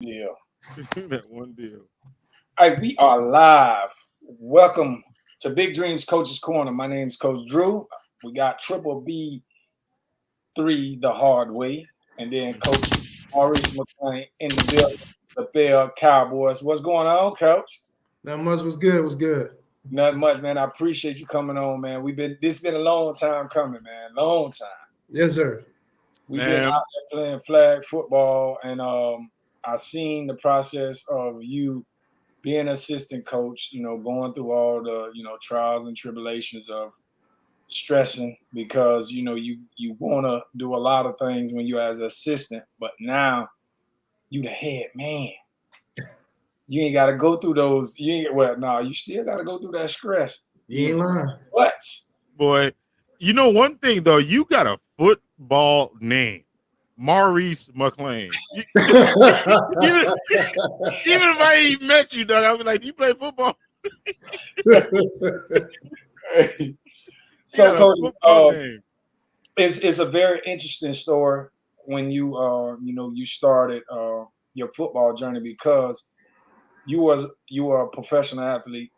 deal. That one deal. All right, we are live. Welcome to Big Dreams Coach's Corner. My name is Coach Drew. We got Triple B3 the hard way, and then Coach Maurice Mclean in the building. The Bell Cowboys. What's going on, Coach? Not much was good. Was good. Not much, man. I appreciate you coming on, man. This been a long time coming, man. Long time. Yes, sir. We've been out Man, there playing flag football, and I've seen the process of you being assistant coach, going through all the, trials and tribulations of stressing because, you want to do a lot of things when you're as an assistant, but now you the head man. You ain't got to go through those. You still got to go through that stress. You ain't lying. What? boy, you know one thing though, you got a football name, Maurice Mclean. Even, even if I ain't met you, dog, I'll be like, "Do you play football?" You So, got a Coach, football name. it's a very interesting story when you started your football journey because you were a professional athlete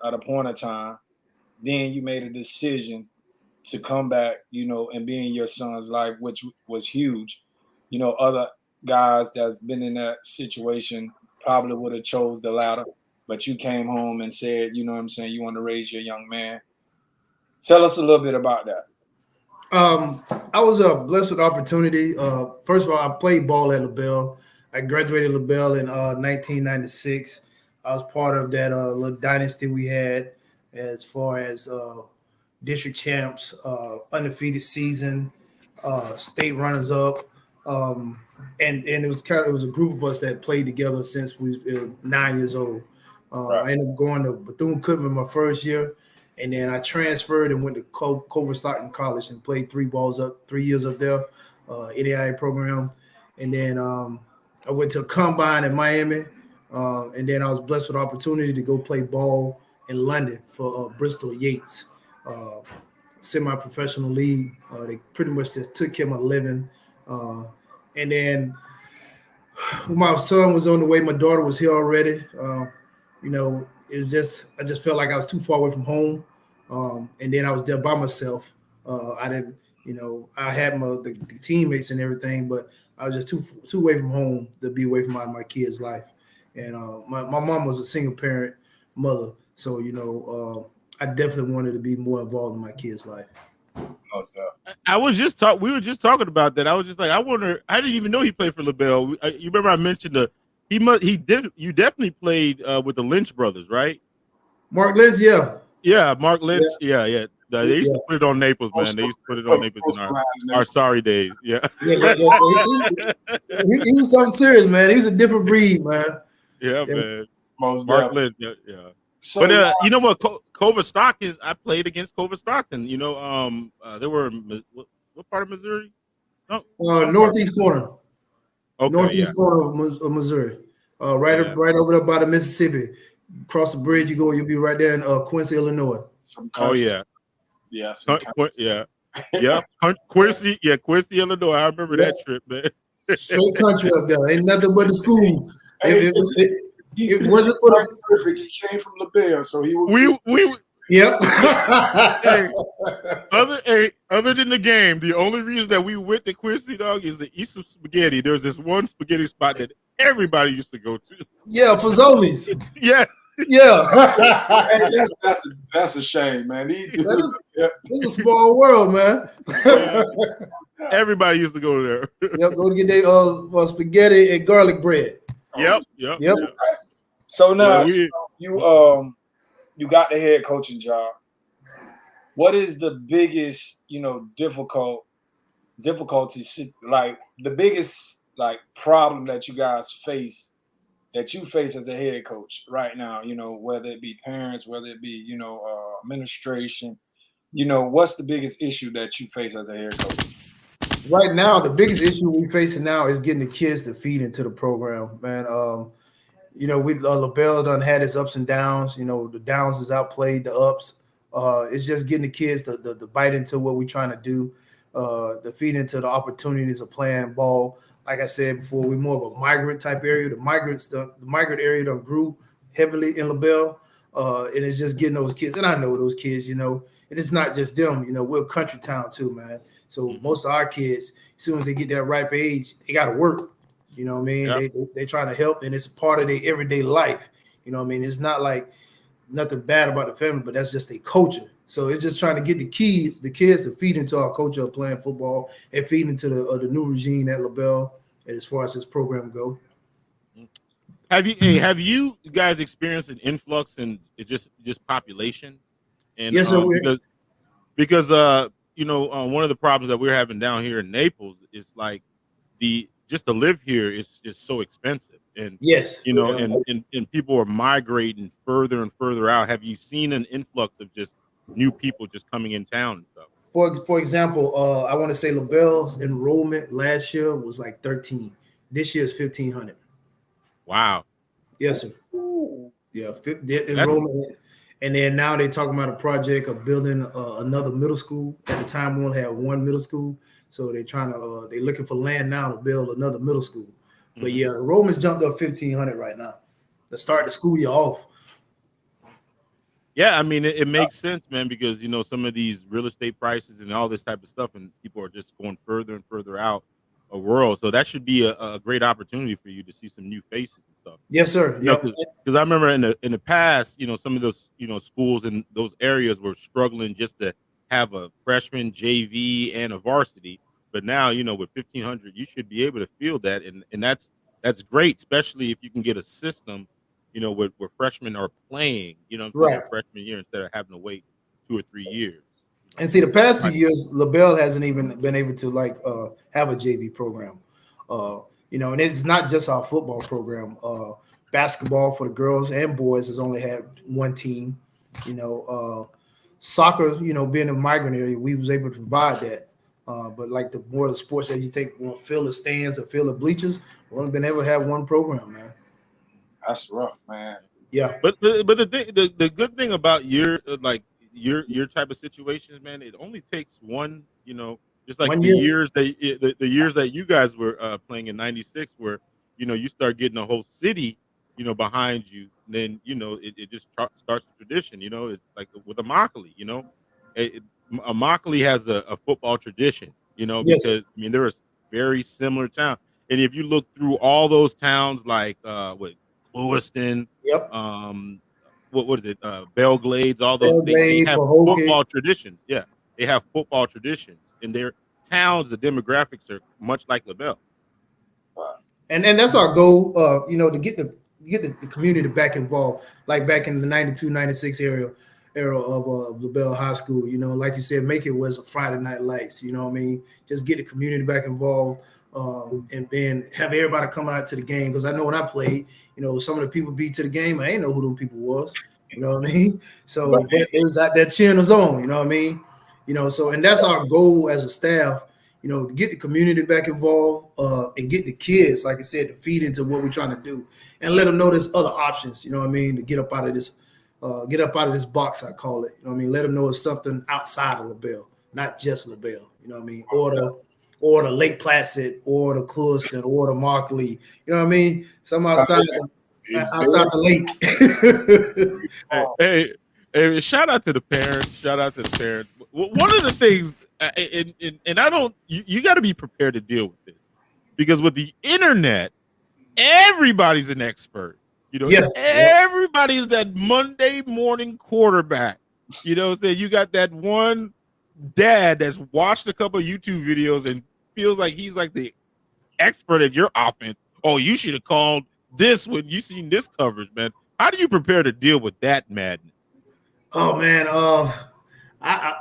at a point of time. Then you made a decision to come back, and be in your son's life, which was huge. Other guys that's been in that situation probably would have chose the latter, but you came home and said, you know what I'm saying, you want to raise your young man. Tell us a little bit about that. I was blessed with opportunity. First of all, I played ball at LaBelle. I graduated LaBelle in 1996. I was part of that little dynasty we had as far as district champs, undefeated season, state runners up. And it was a group of us that played together since we were 9 years old. Right. I ended up going to Bethune-Cookman my first year, and then I transferred and went to Culver Stockton College and played 3 years up there, NAIA program, and then I went to a combine in Miami, and then I was blessed with the opportunity to go play ball in London for Bristol Yates, semi-professional league. They pretty much just took care of my living, and then when my son was on the way, my daughter was here already. It was I just felt like I was too far away from home, and then I was there by myself. I didn't, I had the teammates and everything, but I was just too away from home to be away from my kid's life. And my mom was a single parent mother, so I definitely wanted to be more involved in my kid's life. No stuff. We were just talking about that. I was just like, I wonder. I didn't even know he played for LaBelle. You remember I mentioned you definitely played with the Lynch brothers, right? Mark Lynch, yeah. Yeah, Mark Lynch. Yeah. They used Yeah. to put it on Naples, man. They used to put it on Naples in our sorry days. Yeah. He was something serious, man. He was a different breed, man. Yeah, Yeah. man. Most Mark definitely. Lynch. Yeah. So But you know what? Culver Stockton. I played against Culver Stockton. They were what part of Missouri? No, Northeast corner. okay, Northeast corner of Missouri. Right Yeah. right over there by the Mississippi. Cross the bridge, you'll be right there in Quincy, Illinois. some Oh country. yeah. Yeah, some country. Yeah. Quincy, Illinois. I remember that trip, man. Straight country up there. Ain't nothing but the school. Hey, It wasn't for the perfect. He came from LaBelle, so he was. we Yep. hey, other than the game, the only reason that we went to Quincy, dog, is the East of Spaghetti. There's this one spaghetti spot that everybody used to go to. Yeah, Fazoli's. Yeah. Yeah. Hey, that's a shame, man. It's a small world, man. Everybody used to go there. Yep, go to get their spaghetti and garlic bread. Yep. So now Well, you got the head coaching job. What is the biggest, difficulty, like the biggest problem that you guys face, that you face as a head coach right now, whether it be parents, whether it be, administration, what's the biggest issue that you face as a head coach? Right now, the biggest issue we're facing now is getting the kids to feed into the program, man. We LaBelle done had its ups and downs. The downs has outplayed the ups. It's just getting the kids to bite into what we're trying to do. to feed into the opportunities of playing ball. Like I said before, we're more of a migrant type area. The migrant area done grew heavily in LaBelle. And it's just getting those kids, and I know those kids, and it's not just them, we're a country town too, man. So most of our kids, as soon as they get that ripe age, they got to work. You know what I mean? Yeah. They trying to help, and it's a part of their everyday life. You know what I mean? It's not like nothing bad about the family, but that's just their culture. So it's just trying to get the kids to feed into our culture of playing football and feed into the new regime at LaBelle as far as this program go. Have you guys experienced an influx in just population? And yes, sir. Because one of the problems that we're having down here in Naples is like just to live here is just so expensive, and yes, and people are migrating further and further out. Have you seen an influx of just new people just coming in town and stuff? For example, I want to say LaBelle's enrollment last year was like 13. This year is 1,500. Wow. Yes, sir. Yeah, enrollment. And then now they're talking about a project of building another middle school. At the time, we only had one middle school. So they're looking for land now to build another middle school. Mm-hmm. But yeah, enrollment's jumped up 1,500 right now to start the school year off. Yeah, I mean, it makes sense, man, because, some of these real estate prices and all this type of stuff, and people are just going further and further out of world. So that should be a great opportunity for you to see some new faces and stuff. Yes, sir. Because I remember in the past, some of those, schools in those areas were struggling just to have a freshman, JV, and a varsity. But now, with 1,500, you should be able to field that, and that's great, especially if you can get a system, where freshmen are playing, right, freshman year instead of having to wait 2 or 3 years. And see, the past 2 years, LaBelle hasn't even been able to have a JV program, and it's not just our football program. Basketball for the girls and boys has only had one team. Soccer, being a migrant area, we was able to provide that. But like the more of the sports that you take, fill the stands or fill the bleachers, we only been able to have one program, man. That's rough, man. Yeah, but the good thing about your type of situations, man, it only takes one, just like years the years that you guys were playing in '96, where you start getting a whole city, behind you, and then it just starts a tradition. It's like with Mclean, Mclean has a football tradition, Yes. because I mean they're a very similar town, and if you look through all those towns like Lewiston, yep, what is it? Belglades, all those they have football traditions. Yeah, they have football traditions in their towns. The demographics are much like LaBelle. And that's our goal. To get the community back involved, like back in the 92, 96 era of LaBelle High School. Like you said, make it was a Friday Night Lights. You know what I mean? Just get the community back involved. And then have everybody come out to the game, because I know when I played, some of the people be to the game. I ain't know who them people was. You know what I mean? So but they was out there cheering us on. You know what I mean? So and that's our goal as a staff. To get the community back involved and get the kids, like I said, to feed into what we're trying to do, and let them know there's other options. You know what I mean? To get up out of this box, I call it. You know what I mean? Let them know it's something outside of LaBelle, not just LaBelle. You know what I mean? Or the Lake Placid, or the Clewiston, or the Mclean. You know what I mean? Some outside the lake. Hey, shout out to the parents. One of the things, and I don't, you got to be prepared to deal with this, because with the internet, everybody's an expert. Everybody's that Monday morning quarterback. So you got that one dad that's watched a couple of YouTube videos and feels like he's like the expert at your offense. Oh, you should have called this when you seen this coverage, man. How do you prepare to deal with that madness? Oh man, I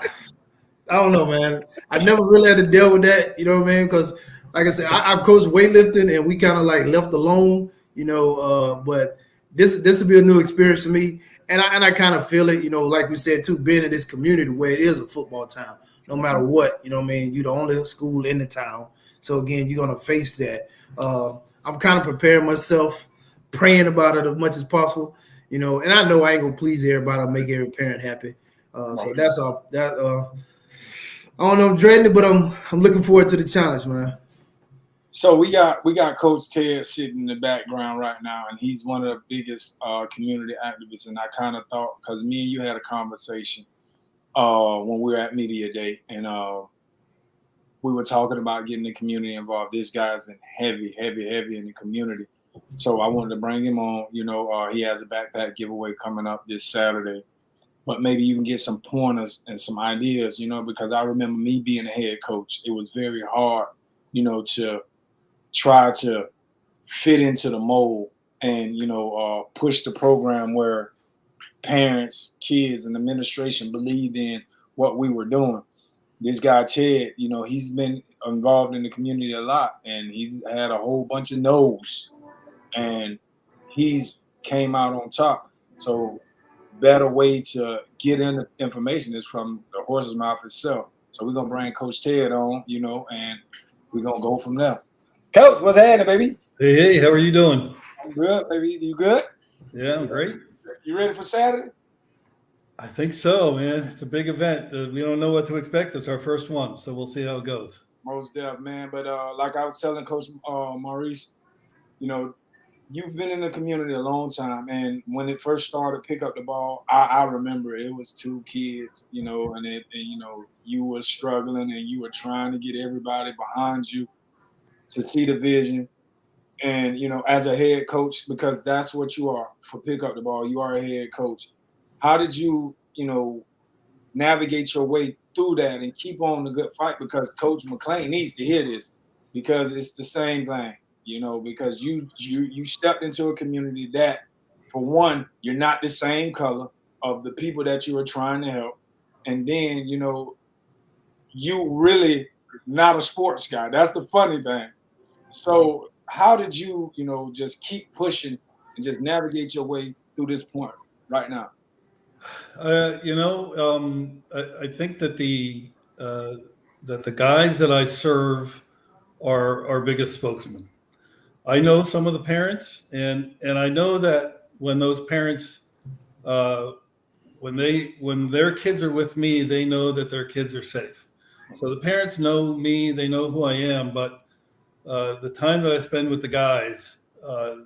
don't know, man. I never really had to deal with that, you know what I mean? Because like I said, I coached weightlifting, and we kind of like left alone, but this will be a new experience for me. And I kind of feel it, like we said too, being in this community where it is a football town, no matter what, you know what I mean? You're the only school in the town. So again, you're going to face that. I'm kind of preparing myself, praying about it as much as possible, and I know I ain't going to please everybody or make every parent happy. So that's all that. I don't know, I'm dreading it, but I'm looking forward to the challenge, man. So we got Coach Ted sitting in the background right now, and he's one of the biggest community activists. And I kind of thought, because me and you had a conversation when we were at Media Day, and we were talking about getting the community involved. This guy's been heavy in the community. So I wanted to bring him on. He has a backpack giveaway coming up this Saturday. But maybe you can get some pointers and some ideas, because I remember me being a head coach. It was very hard, to try to fit into the mold and, push the program where parents, kids, and administration believed in what we were doing. This guy, Ted, he's been involved in the community a lot, and he's had a whole bunch of no's, and he's came out on top. So better way to get in the information is from the horse's mouth itself. So we're gonna bring Coach Ted on, and we're gonna go from there. Coach, what's happening, baby? Hey, how are you doing? I'm good, baby. You good? Yeah, I'm great. You ready for Saturday? I think so, man. It's a big event. We don't know what to expect. It's our first one, so we'll see how it goes. Most definitely, man. But like I was telling Coach Maurice, you've been in the community a long time, and when it first started, pick up the ball. I remember it was two kids, and you were struggling, and you were trying to get everybody behind you to see the vision. And as a head coach, because that's what you are for pick up the ball, you are a head coach. How did you, navigate your way through that and keep on the good fight? Because Coach Mclean needs to hear this, because it's the same thing, because you stepped into a community that, for one, you're not the same color of the people that you are trying to help, and then you really not a sports guy. That's the funny thing. So how did you, just keep pushing and just navigate your way through this point right now? I think that the guys that I serve are our biggest spokesmen. I know some of the parents, and I know that when those parents, when their kids are with me, they know that their kids are safe. So the parents know me, they know who I am, but the time that I spend with the guys,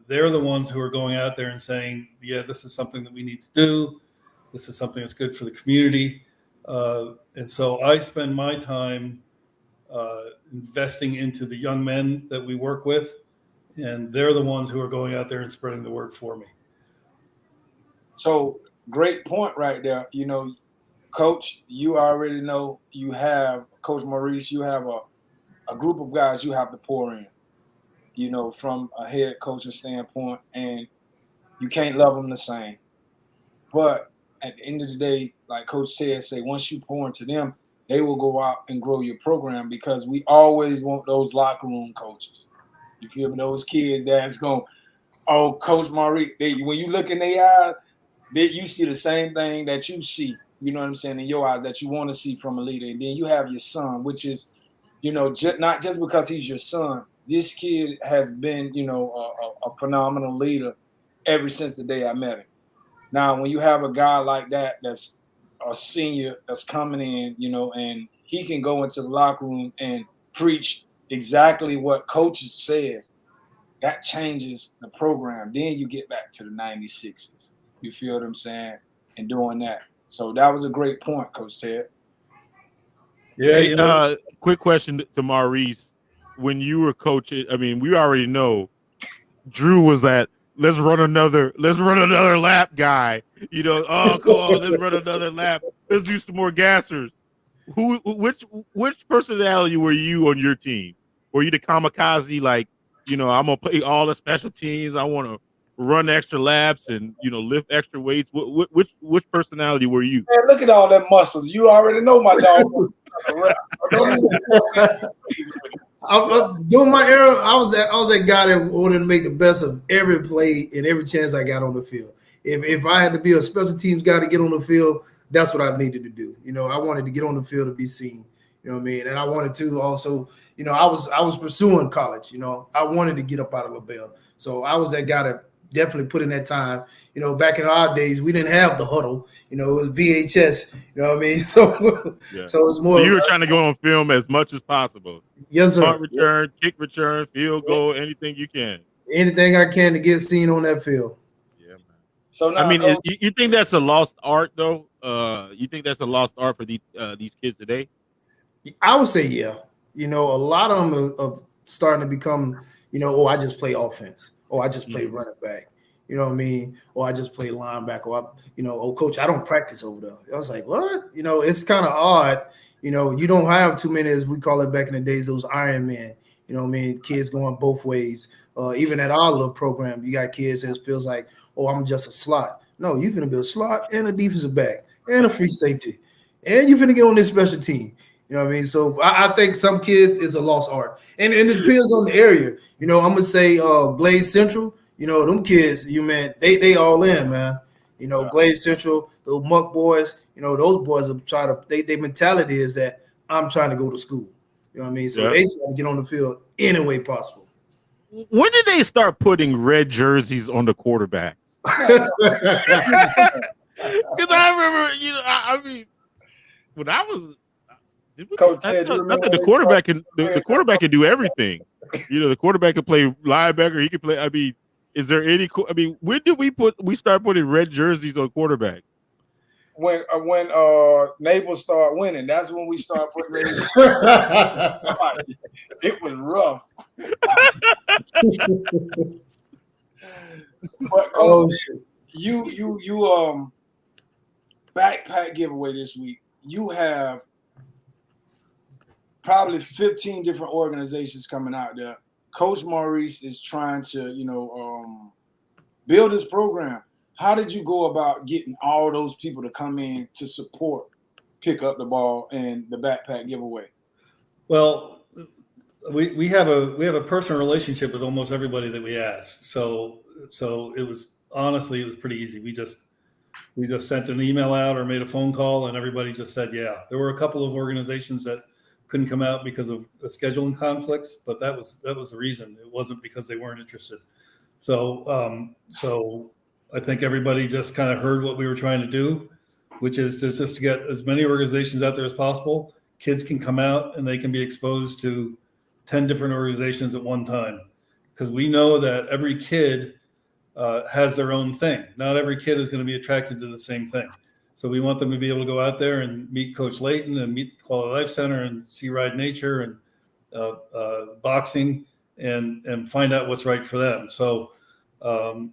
they're the ones who are going out there and saying, yeah, this is something that we need to do. This is something that's good for the community. And so I spend my time investing into the young men that we work with, and they're the ones who are going out there and spreading the word for me. So great point right there. Coach, you already know you have, Coach Maurice, you have a group of guys you have to pour in, from a head coaching standpoint, and you can't love them the same. But at the end of the day, like Coach said, once you pour into them, they will go out and grow your program, because we always want those locker room coaches. You feel me? Those kids that's going, oh, Coach Maurice, when you look in their eyes, you see the same thing that you see, you know what I'm saying, in your eyes, that you want to see from a leader. And then you have your son, which is, not just because he's your son. This kid has been, a phenomenal leader ever since the day I met him. Now, when you have a guy like that, that's a senior that's coming in, and he can go into the locker room and preach exactly what coaches says, that changes the program. Then you get back to the 96s. You feel what I'm saying? And doing that. So that was a great point, Coach Ted. Yeah. Hey, quick question to Maurice. When you were coaching, I mean, we already know Drew was that let's run another lap guy. Oh, come on, let's run another lap. Let's do some more gassers. Which personality were you on your team? Were you the kamikaze, like, I'm gonna play all the special teams, I want to run extra laps and lift extra weights? Which personality were you? Man, look at all them muscles. You already know my dog. During my era, I was that guy that wanted to make the best of every play and every chance I got on the field. If I had to be a special teams guy to get on the field, that's what I needed to do. I wanted to get on the field to be seen. You know what I mean? And I wanted to also, I was pursuing college. I wanted to get up out of LaBelle. So I was that guy that definitely put in that time. Back in our days, we didn't have the huddle. It was VHS. You know what I mean? So, Yeah. so it's more. So you were trying to go on film as much as possible. Yes, sir. Punt return, kick return, field goal, anything you can. Anything I can to get seen on that field. Yeah, man. So now, I mean, Coach, you think that's a lost art, though? You think that's a lost art for these kids today? I would say, yeah. A lot of them are starting to become, oh, I just play offense. Oh, I just play running back. You know what I mean? Or I just play linebacker. Or oh, coach, I don't practice over there. I was like, what? It's kind of odd. You don't have too many, as we call it back in the days, those Iron Men. You know what I mean? Kids going both ways. Even at our little program, you got kids that feels like, oh, I'm just a slot. No, you're going to be a slot and a defensive back and a free safety. And you're going to get on this special team. You know what I mean? So I think some kids is a lost art. And it depends on the area. I'm going to say Glade Central, them kids, they all in, man. Glade Central, those Muck boys, those boys are trying to, their mentality is that I'm trying to go to school. You know what I mean? So they try to get on the field any way possible. When did they start putting red jerseys on the quarterbacks? Because I remember, I mean, when I was, Coach I Ted, you thought remember the quarterback can the quarterback can do everything. The quarterback can play linebacker. He can play. I mean, is there any? I mean, when did we start putting red jerseys on quarterbacks? When Naples start winning, that's when we start putting red. It was rough. But Coach, you backpack giveaway this week. You have probably 15 different organizations coming out there. Coach Maurice is trying to, build his program. How did you go about getting all those people to come in to support Pick Up the Ball and the backpack giveaway? Well, we have a personal relationship with almost everybody that we ask. So it was pretty easy. We just sent an email out or made a phone call, and everybody just said, yeah. There were a couple of organizations that couldn't come out because of scheduling conflicts, but that was the reason. It wasn't because they weren't interested. So I think everybody just kind of heard what we were trying to do, which is just to get as many organizations out there as possible. Kids can come out and they can be exposed to 10 different organizations at one time, because we know that every kid has their own thing. Not every kid is going to be attracted to the same thing. So we want them to be able to go out there and meet Coach Layton and meet the Quality Life Center and see Ride Nature and boxing and find out what's right for them. So and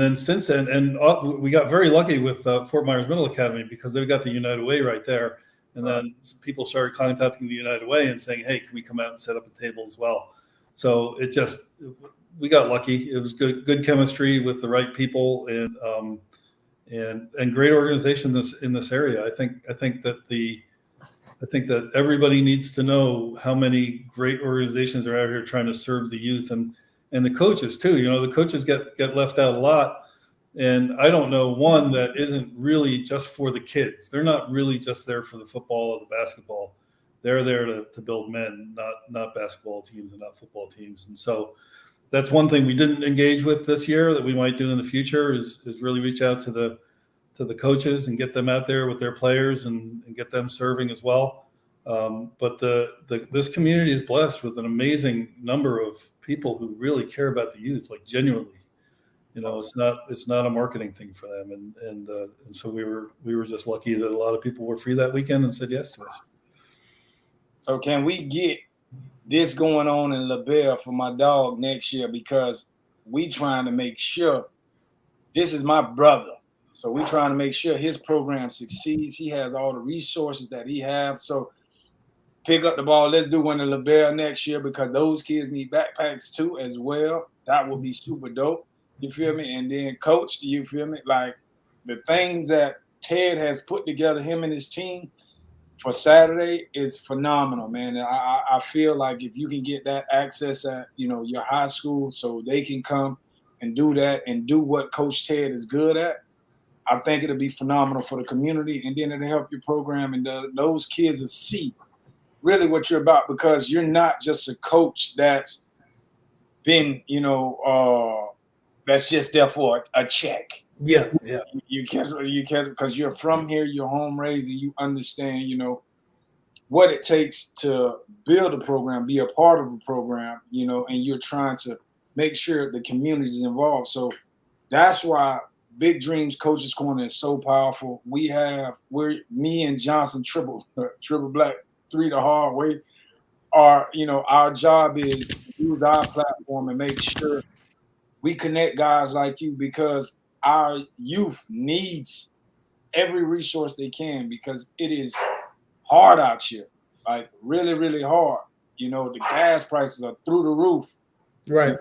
then since then, and we got very lucky with Fort Myers Middle Academy, because they've got the United Way right there. And then people started contacting the United Way and saying, hey, can we come out and set up a table as well? So we got lucky. It was good chemistry with the right people and great organization in this area. I think that everybody needs to know how many great organizations are out here trying to serve the youth and the coaches too. The coaches get left out a lot. And I don't know one that isn't really just for the kids. They're not really just there for the football or the basketball. They're there to build men, not basketball teams and not football teams. And so that's one thing we didn't engage with this year that we might do in the future is really reach out to the coaches and get them out there with their players and get them serving as well. But this community is blessed with an amazing number of people who really care about the youth, like genuinely. It's not a marketing thing for them, and so we were just lucky that a lot of people were free that weekend and said yes to us. So can we get this going on in LaBelle for my dog next year, because we trying to make sure, this is my brother, so we trying to make sure his program succeeds. He has all the resources that he has. So Pick Up the Ball. Let's do one in LaBelle next year, because those kids need backpacks too as well. That would be super dope. You feel me? And then Coach, you feel me? Like the things that Ted has put together, him and his team, for Saturday is phenomenal, man. And I feel like if you can get that access at, your high school, so they can come and do that and do what Coach Ted is good at, I think it'll be phenomenal for the community, and then it'll help your program, and those kids will see really what you're about, because you're not just a coach that's been, that's just there for a check. Yeah. You can't because you're from here, you're home raised, and you understand, what it takes to build a program, be a part of a program, and you're trying to make sure the community is involved. So that's why Big Dreams Coaches Corner is so powerful. Me and Johnson triple black 3 the hard way. Our job is to use our platform and make sure we connect guys like you, because our youth needs every resource they can, because it is hard out here, like really, really hard. The gas prices are through the roof. Right.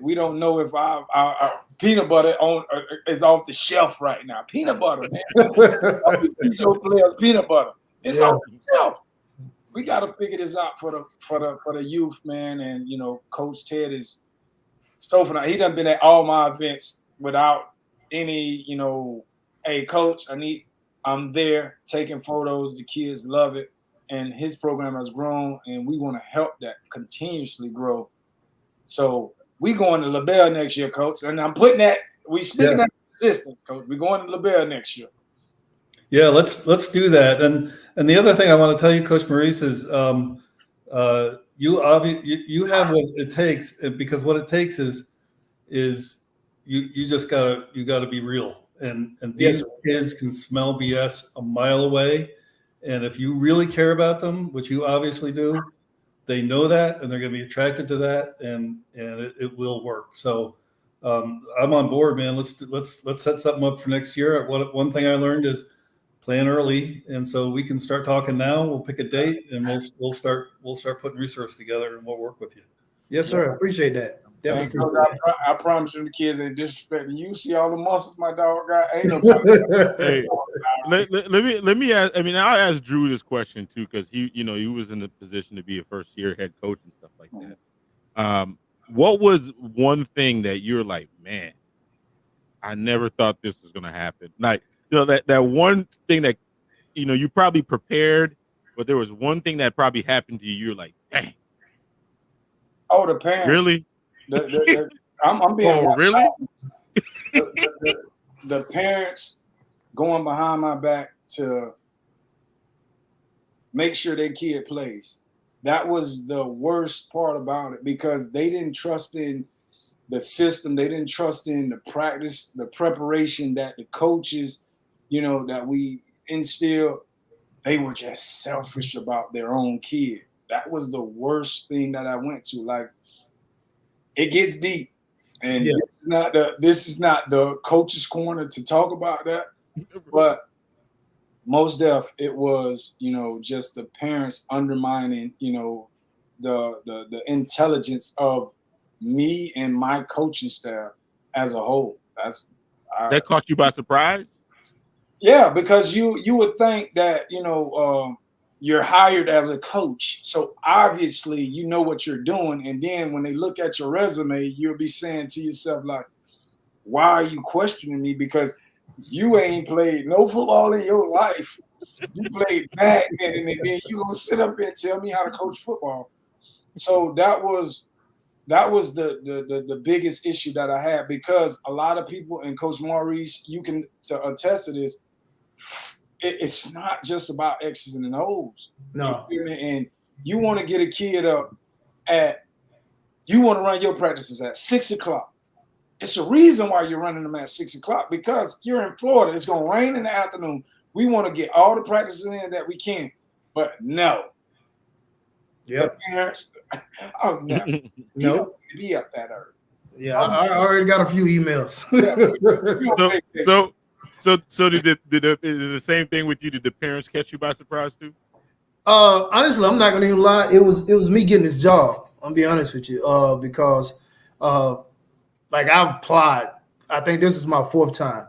We don't know if our peanut butter is off the shelf right now. Peanut butter, man. Your players peanut butter. It's off the shelf. We got to figure this out for the youth, man. And Coach Ted is so phenomenal. He done been at all my events without any, hey, coach, I'm there taking photos. The kids love it, and his program has grown, and we want to help that continuously grow. So we going to LaBelle next year, coach, and I'm putting that. We speaking that existence, coach. We going to LaBelle next year. Yeah, let's do that. And the other thing I want to tell you, Coach Maurice, is you have what it takes, because what it takes is you just gotta be real. And these kids can smell BS a mile away. And if you really care about them, which you obviously do, they know that, and they're going to be attracted to that, and it will work. So I'm on board, man. Let's set something up for next year. One thing I learned is plan early, and so we can start talking now. We'll pick a date, and we'll start putting resources together, and we'll work with you. Yes, sir. Appreciate that. I promise you, the kids ain't disrespecting you. See all the muscles my dog got. Ain't nobody. Hey, let me ask. I mean, I'll ask Drew this question too, because he was in the position to be a first year head coach and stuff like that. What was one thing that you're like, man, I never thought this was gonna happen? Like, that one thing that you probably prepared, but there was one thing that probably happened to you. You're like, dang. Oh, the parents. Really? I'm being. Oh, really? The parents going behind my back to make sure their kid plays. That was the worst part about it, because they didn't trust in the system. They didn't trust in the practice, the preparation that the coaches, that we instill. They were just selfish about their own kid. That was the worst thing that I went to. Like, it gets deep, and this is not the coach's corner to talk about that, but most def it was, just the parents undermining, the intelligence of me and my coaching staff as a whole. That caught you by surprise? Yeah, because you would think that, you're hired as a coach, so obviously you know what you're doing. And then when they look at your resume, you'll be saying to yourself, like, why are you questioning me? Because you ain't played no football in your life. You played badminton, and then you gonna sit up and tell me how to coach football. So that was the biggest issue that I had, because a lot of people, and Coach Maurice, you can attest to this, it's not just about X's and O's. No. And you want to get a kid up you want to run your practices at 6:00. It's a reason why you're running them at 6:00, because you're in Florida. It's going to rain in the afternoon. We want to get all the practices in that we can. But no. Yep. Parents, oh, no. You don't be up that early. Yeah, I already got a few emails. So is it the same thing with you? Did the parents catch you by surprise too? Honestly, I'm not gonna even lie. It was me getting this job. I'll be honest with you. Because like, I've applied. I think this is my 4th time.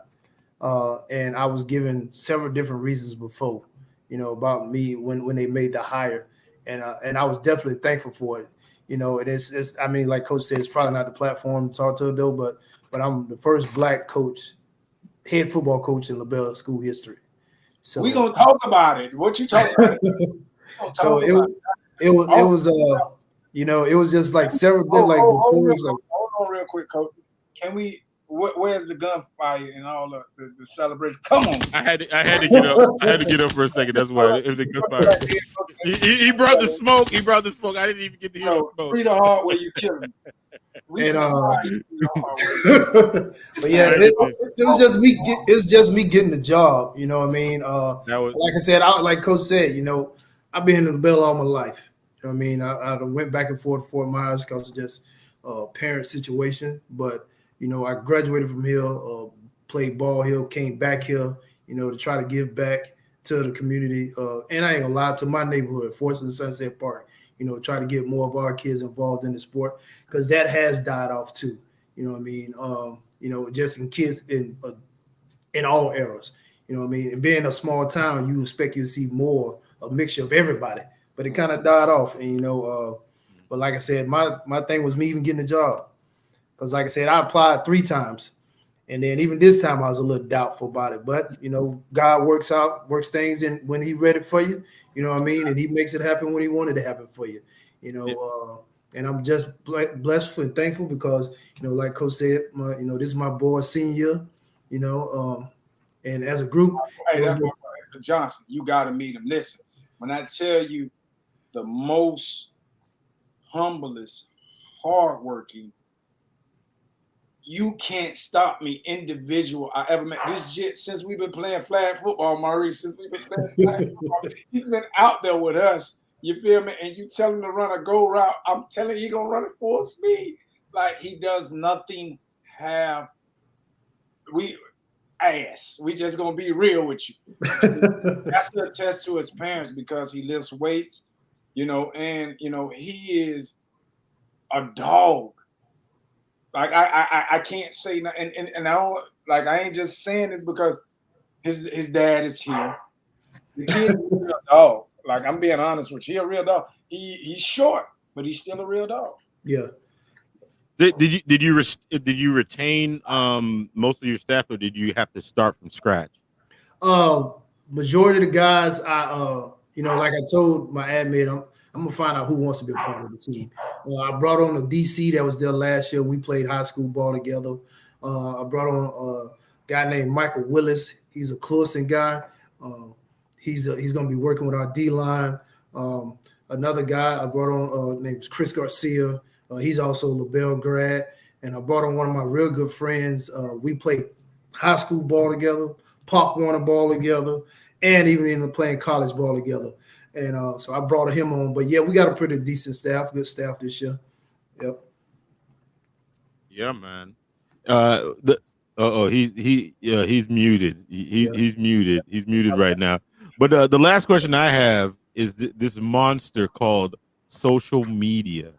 And I was given several different reasons before, about me when they made the hire. And I was definitely thankful for it. And it's I mean, like Coach said, it's probably not the platform to talk to, though, but I'm the first Black coach, head football coach in LaBelle school history. So we're gonna talk about it. What you talking about? So it was it was just like several before. Hold on real quick, Coach. where's the gunfire and all the celebration? Come on. I had to get up. I had to get up for a second. That's why if the gunfire. He brought the smoke. He brought the smoke. I didn't even get to hear the smoke. Free the hard way, you kill him. But yeah, it was just me. It was just me getting the job. You know what I mean? Like I said, like Coach said, you know, I've been in the Bell all my life. You know what I mean? I went back and forth to Fort Myers because of just parent situation. But you know, I graduated from here, played ball here, came back here, you know, to try to give back to the community. And I ain't gonna lie, to my neighborhood, Forest and Sunset Park. You know, try to get more of our kids involved in the sport because that has died off too. You know what I mean? You know, just in kids in all eras. You know what I mean? And being a small town, you expect you to see more a mixture of everybody, but it kind of died off. And you know, but like I said, my thing was me even getting a job because, like I said, I applied 3 times, and then even this time I was a little doubtful about it. But you know, God works things in when He ready for you. You know what I mean? And He makes it happen when He wanted to happen for you. You know, and I'm just blessed and thankful because, you know, like Coach said, you know, this is my boy senior. You know, and as a group, hey, Johnson, you got to meet him. Listen, when I tell you the most humblest, hardworking, you can't stop me individual I ever met. This jit, since we've been playing flag football, Maurice, since we've been playing flag football, he's been out there with us. You feel me? And you tell him to run a go route, I'm telling you, he's going to run it full speed. Like, he does nothing we just going to be real with you. That's to attest to his parents because he lifts weights, you know, and, you know, he is a dog. Like, I can't say nothing. And I don't, like, I ain't just saying this because his dad is here. The kid is a real dog. Like, I'm being honest with you. He's a real dog. He's short, but he's still a real dog. Yeah. Did you retain most of your staff, or did you have to start from scratch? Majority of the guys, you know, like I told my admin, I'm gonna find out who wants to be a part of the team. I brought on a DC that was there last year. We played high school ball together. I brought on a guy named Michael Willis. He's a Clewiston guy. He's gonna be working with our D line. Another guy I brought on named Chris Garcia. He's also a LaBelle grad. And I brought on one of my real good friends. We played high school ball together, Pop Warner ball together, and even in playing college ball together. And so I brought him on. But yeah, we got a pretty decent staff, good staff this year. Yep. Yeah, man. He's muted. He's muted. He's muted right now. But the last question I have is this monster called social media.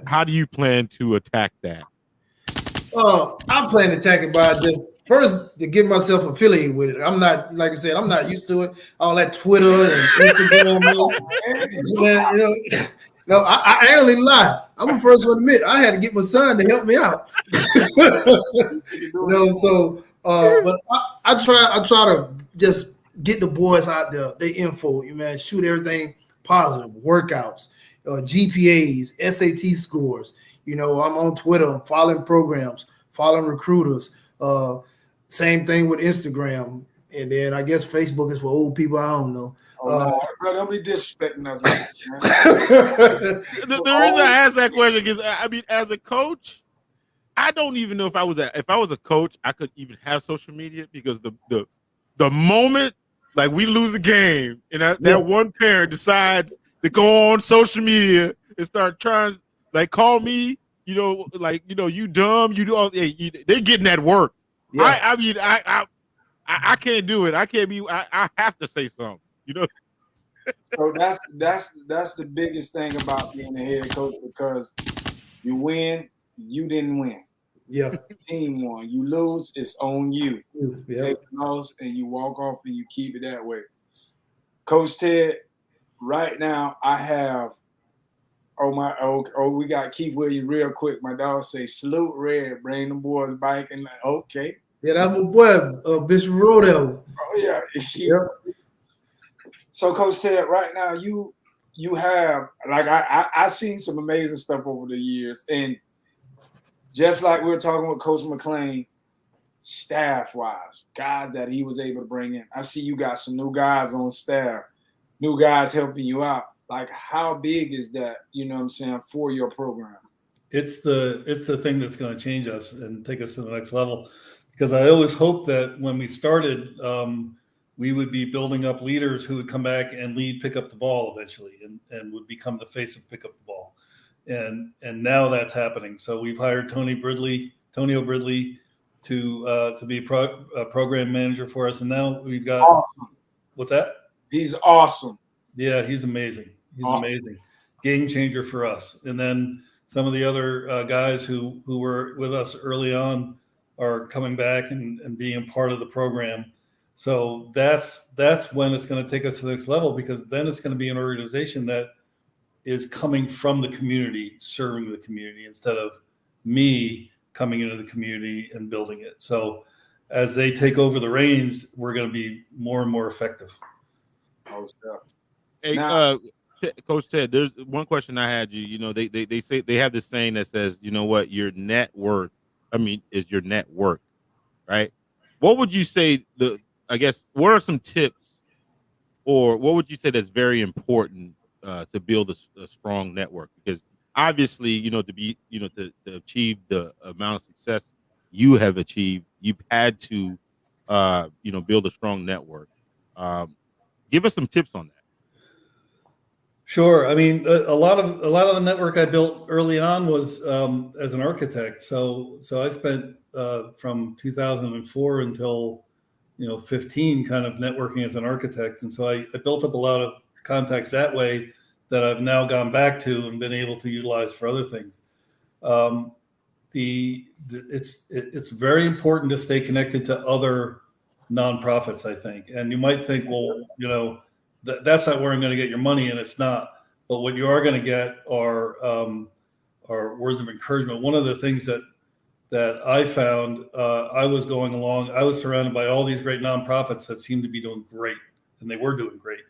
How do you plan to attack that? I'm planning to attack it by just first to get myself affiliated with it. I'm not, like I said, I'm not used to it. All that Twitter and Instagram. Man, you know, no, I ain't gonna lie. I'm the first one to admit I had to get my son to help me out. You know, so but I try to just get the boys out there, they info, you man, shoot everything positive, workouts, GPAs, SAT scores. You know, I'm on Twitter, I'm following programs, following recruiters. Same thing with Instagram. And then I guess Facebook is for old people. I don't know. Bro, don't be disrespecting us. The reason I asked that question is, I mean, as a coach, I don't even know if I was a coach, I could even have social media because the moment like we lose a game and that one parent decides to go on social media and start trying like call me, you know, like, you know, you dumb, you do all they're getting that work. Yeah. I mean, I can't do it. I can't be. I have to say something. You know. So that's the biggest thing about being a head coach because you win, you didn't win. Yeah. The team won. You lose, it's on you. Yeah. Take the nose and you walk off and you keep it that way. Coach Ted, right now I have. We got Keith Williams real quick. My dog say salute Red, bring them boys back and okay. Yeah, that's my boy, Bishop Rodell. Oh yeah. Yeah. So Coach said, right now you have like I seen some amazing stuff over the years, and just like we were talking with Coach Mclean, staff-wise, guys that he was able to bring in. I see you got some new guys on staff, new guys helping you out. Like, how big is that, you know what I'm saying, for your program? It's the thing that's going to change us and take us to the next level. Because I always hoped that when we started, we would be building up leaders who would come back and pick up the ball eventually, and would become the face of pick up the ball. And now that's happening. So we've hired Tony O'Bridley, to be a program manager for us, and now we've got awesome. What's that? He's awesome. Yeah, he's amazing. He's awesome. Amazing, game changer for us. And then some of the other guys who were with us early on are coming back and being part of the program. So that's when it's going to take us to the next level, because then it's going to be an organization that is coming from the community, serving the community, instead of me coming into the community and building it. So as they take over the reins, we're going to be more and more effective. Hey, Coach Ted, there's one question I had you. You know, they say they have this saying that says, you know what, your net worth, is your net worth, right? What would you say what are some tips, or what would you say that's very important to build a strong network? Because obviously, you know, to achieve the amount of success you have achieved, you've had to, build a strong network. Give us some tips on that. Sure. I mean, a lot of the network I built early on was as an architect. So I spent from 2004 until 15 kind of networking as an architect, and so I built up a lot of contacts that way that I've now gone back to and been able to utilize for other things. It's very important to stay connected to other nonprofits, I think. And you might think, well, that's not where I'm going to get your money, and it's not. But what you are going to get are words of encouragement. One of the things that I found, I was going along, I was surrounded by all these great nonprofits that seemed to be doing great, and they were doing great.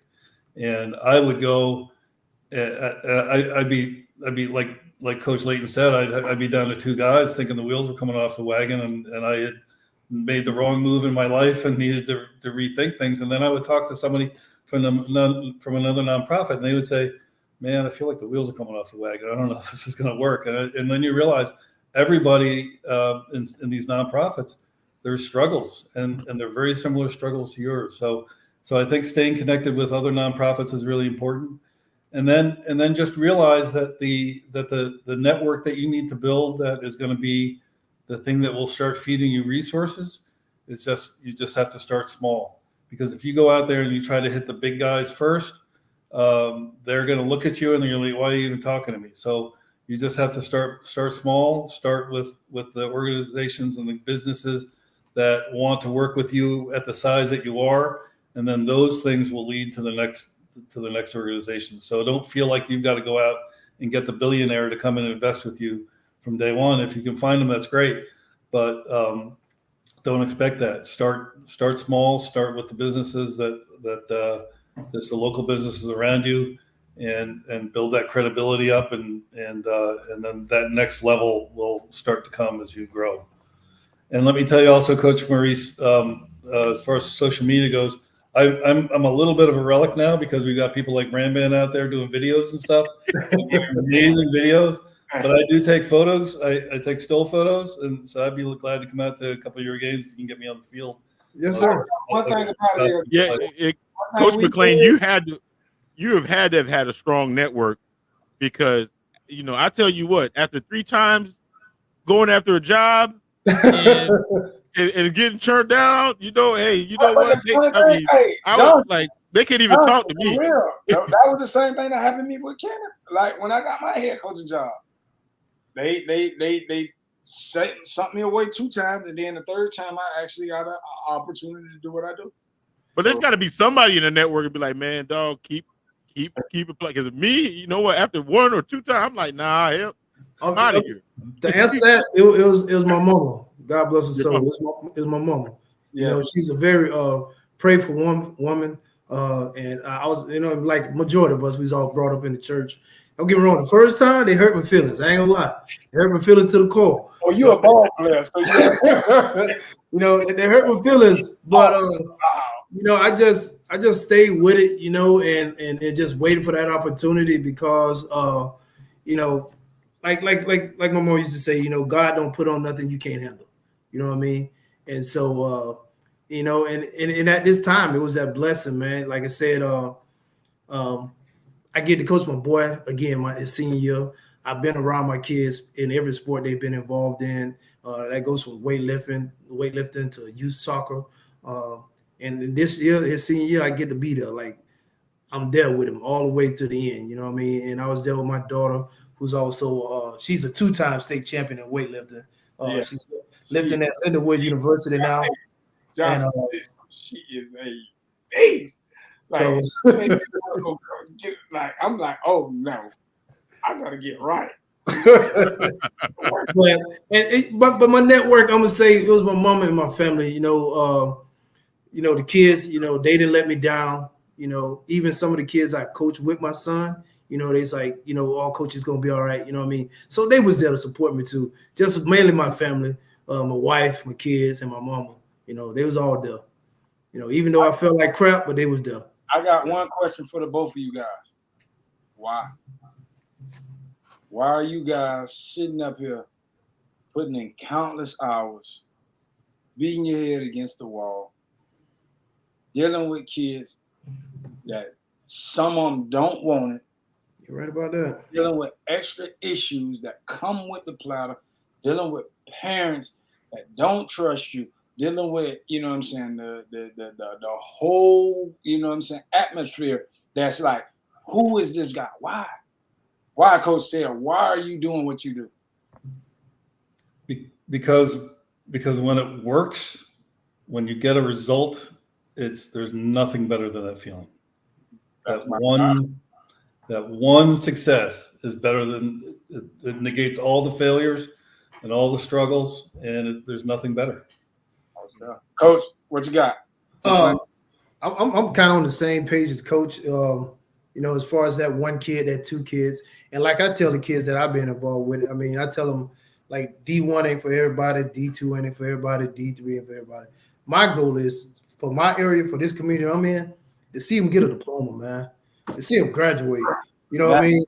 And I would go, I'd be like Coach Layton said, I'd be down to two guys thinking the wheels were coming off the wagon, and I had made the wrong move in my life and needed to rethink things. And then I would talk to somebody from another nonprofit, and they would say, man, I feel like the wheels are coming off the wagon. I don't know if this is going to work. And then you realize everybody in these nonprofits, there's struggles, and they're very similar struggles to yours. So I think staying connected with other nonprofits is really important. And then just realize that the network that you need to build, that is going to be the thing that will start feeding you resources, you just have to start small. Because if you go out there and you try to hit the big guys first, they're going to look at you and they're going to be, why are you even talking to me? So you just have to start small, start with the organizations and the businesses that want to work with you at the size that you are. And then those things will lead to the next organization. So don't feel like you've got to go out and get the billionaire to come in and invest with you from day one. If you can find them, that's great. But don't expect that. Start small. Start with the businesses that there's the local businesses around you, and build that credibility up, and then that next level will start to come as you grow. And let me tell you also, Coach Maurice, as far as social media goes, I'm a little bit of a relic now, because we've got people like Brandman out there doing videos and stuff, amazing videos. But I do take photos. I take still photos, and so I'd be glad to come out to a couple of your games if you can get me on the field. Yes, sir. One thing about it is, Coach Mclean, you have had to have had a strong network, because I tell you what, after 3 times going after a job and getting turned down, hey, you know what? I was like, they can't even talk to me. That was the same thing that happened to me with Kenneth. Like when I got my head coaching job, they sent me away 2 times, and then the 3rd time I actually got an opportunity to do what I do. But there's got to be somebody in the network and be like, man, dog, keep it playing. Because me, you know what? After 1 or 2 times, I'm like, nah, I'm out of here. To answer that, it was my mama. God bless her soul. It's my mama. Yeah. She's a very prayerful woman. And I was, like majority of us, we was all brought up in the church. Don't get me wrong. The first time they hurt my feelings. I ain't gonna lie. They hurt my feelings to the core. Oh, you a ball player, so You know, they hurt my feelings, but you know, I just stayed with it, you know, and just waited for that opportunity because you know, like my mom used to say, you know, God don't put on nothing you can't handle. You know what I mean? And so you know, and at this time it was that blessing, man. Like I said, I get to coach my boy again, his senior year. I've been around my kids in every sport they've been involved in. That goes from weightlifting to youth soccer. And this year, his senior year, I get to be there. Like I'm there with him all the way to the end. You know what I mean? And I was there with my daughter, who's also she's a 2-time state champion in weightlifting. She's lifting at Lindenwood University now. Johnson, she is a beast. Like, I'm like, oh no, I gotta get right. but my network, I'm gonna say it was my mom and my family. You know, the kids. You know, they didn't let me down. You know, even some of the kids I coached with my son. You know, they's like, you know, all coaches gonna be all right. You know what I mean? So they was there to support me too. Just mainly my family, my wife, my kids, and my mama. You know, they was all there. You know, even though I felt like crap, but they was there. I got one question for the both of you guys. Why? Why are you guys sitting up here putting in countless hours, beating your head against the wall, dealing with kids that some of them don't want it? You're right about that. Dealing with extra issues that come with the platter, dealing with parents that don't trust you, dealing with, you know what I'm saying, the whole, you know what I'm saying, atmosphere that's like, who is this guy? Why? Why, Coach Taylor? Why are you doing what you do? Because when it works, when you get a result, there's nothing better than that feeling. That one success is better than it negates all the failures and all the struggles, and there's nothing better. Coach, what you got? I'm kind of on the same page as Coach. You know, as far as that one kid, that two kids, and like I tell the kids that I've been involved with, I mean, I tell them like D1 ain't for everybody, D2 ain't for everybody, D3 ain't for everybody. My goal is for my area, for this community I'm in, to see them get a diploma, man, to see them graduate. You know what I mean?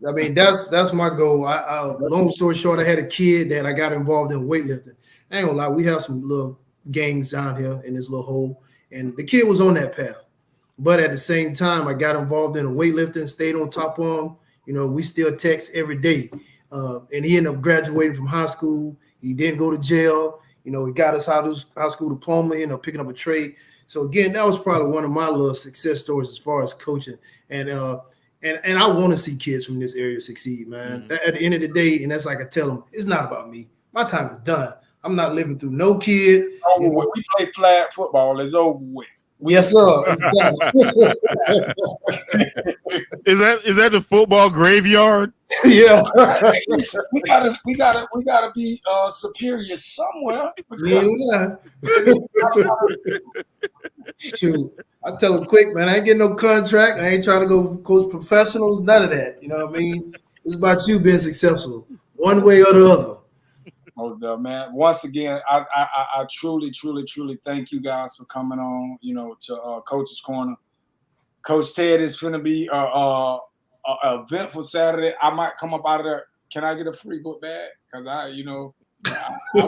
I mean, that's my goal. Long story short, I had a kid that I got involved in weightlifting. I ain't gonna lie, we have some little gangs down here in this little hole, and the kid was on that path. But at the same time, I got involved in a weightlifting, stayed on top of him. You know, we still text every day. And he ended up graduating from high school. He didn't go to jail. You know, he got his high school diploma, ended up picking up a trade. So again, that was probably one of my little success stories as far as coaching. And I want to see kids from this area succeed, man. At the end of the day, and that's like I tell them, it's not about me. My time is done. I'm not living through no kid. You know, we play flag football. It's over with. Yes, sir. It's done. Is that the football graveyard? Yeah. we gotta be superior somewhere. Yeah. Shoot. I tell them quick, man, I ain't getting no contract. I ain't trying to go coach professionals, none of that. You know what I mean? It's about you being successful one way or the other. Man, once again, I truly thank you guys for coming on, you know, to Coach's Corner. Coach Ted is going to be a eventful Saturday. I might come up out of there. Can I get a free book bag? Because I want we're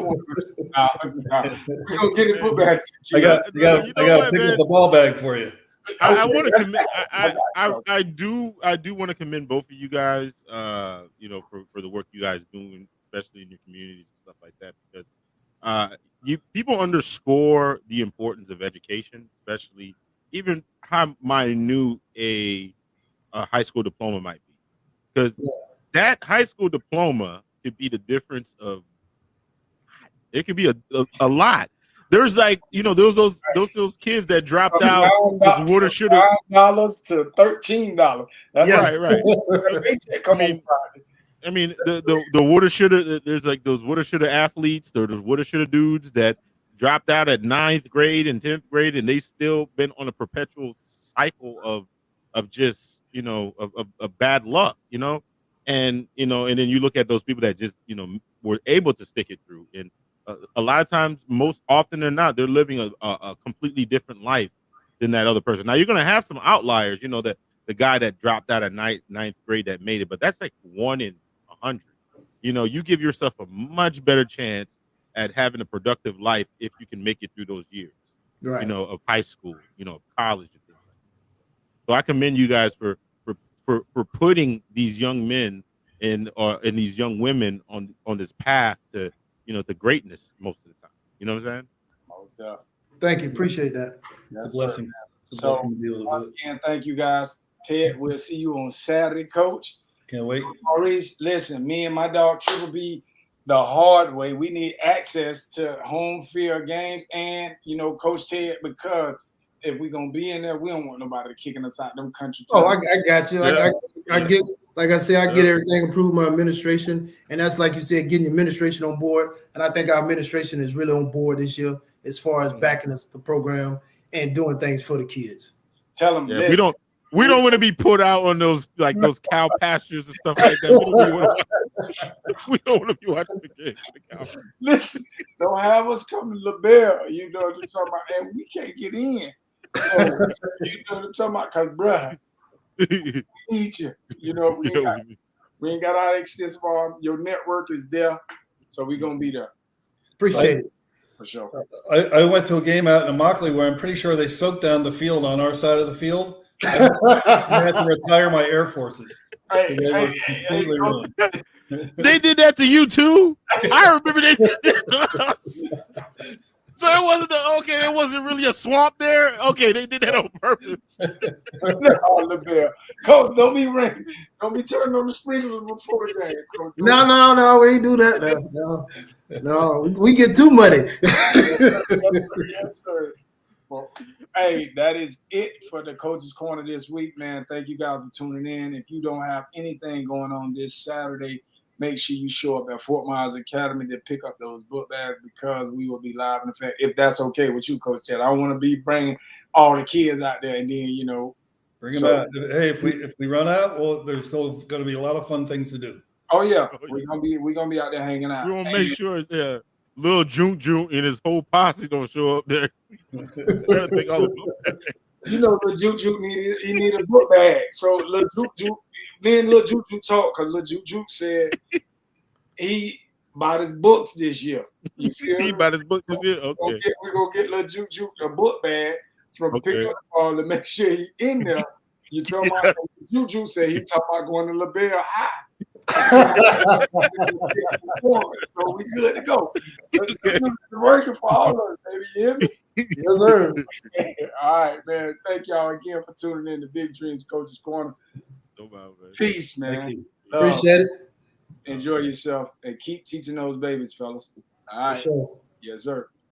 gonna get it book bag. I got to pick up the ball bag for you. I want to commend. I do want to commend both of you guys. You know, for the work you guys doing, especially in your communities and stuff like that, because people underscore the importance of education, especially even how minute a high school diploma might be, because that high school diploma could be the difference of. It could be a lot. There's like, you know, those kids that dropped out. Water should have $9 to $13. That's right. I mean, the water shoulda. There's like those water shoulda athletes. There's water shoulda dudes that dropped out at 9th grade and 10th grade, and they still been on a perpetual cycle of just of bad luck, and and then you look at those people that just were able to stick it through, and a lot of times, most often than not, they're living a completely different life than that other person. Now you're gonna have some outliers, that the guy that dropped out of ninth grade that made it, but that's like 1 in 100. You give yourself a much better chance at having a productive life if you can make it through those years, Right. of high school, of college and things like that. So I commend you guys for putting these young men and these young women on this path to to greatness most of the time. You know what I'm saying? Most definitely. Thank you. Appreciate that. It's a blessing. It's a So blessing to be able to do once it. again, thank you guys. Ted, we'll see you on Saturday, Coach. Can't wait. Maurice, listen, me and my dog Triple B, the hard way. We need access to home field games and Coach Ted, because if we're gonna be in there, we don't want nobody kicking us out them country. Oh, I got you. Yeah. I get, like I said, I get everything, improve my administration, and that's like you said, getting the administration on board. And I think our administration is really on board this year as far as backing us, the program and doing things for the kids. Tell them, we don't want to be put out on those cow pastures and stuff like that. We don't want to be watching the games. Listen, don't have us come to LaBelle. You know what I'm talking about, and we can't get in. So, you know what I'm talking about, because bruh, we need you. We ain't got our extensive arm. Your network is there, so we're gonna be there. Appreciate it. For sure. I went to a game out in Mclean where I'm pretty sure they soaked down the field on our side of the field. I had to retire my Air Forces. Hey, Completely ruined. They did that to you too. I remember they did that. So it wasn't it wasn't really a swamp there. Okay, they did that on purpose. Coach, don't be turning on the sprinklers before the game. Coach. No, we ain't do that. No, we get too muddy. Yes, sir. Well, hey, that is it for the Coach's Corner this week, man. Thank you guys for tuning in. If you don't have anything going on this Saturday, make sure you show up at Fort Myers Academy to pick up those book bags, because we will be live in effect. If that's okay with you, Coach Ted. I don't want to be bringing all the kids out there and then bring them out. Hey, if we run out, well, there's still going to be a lot of fun things to do. Oh yeah, we're gonna be out there hanging out. We're gonna make sure little June and his whole posse don't show up there. Trying to take all the book bags. Lil Juke need a book bag. So Lil Juke, me and Lil Juke talk, because Lil Juke said he bought his books this year. You feel me? He bought his books this year? Okay. We're gonna get Lil Juke a book bag from Pickup to make sure he in there. You talking about Juke said he talking about going to LaBelle High. So we good to go. Working for all of us, baby. You hear me? Yes, sir. All right, man. Thank y'all again for tuning in to Big Dreams Coach's Corner. No problem, man. Peace, man. Appreciate it. Enjoy yourself and keep teaching those babies, fellas. All right. For sure. Yes, sir.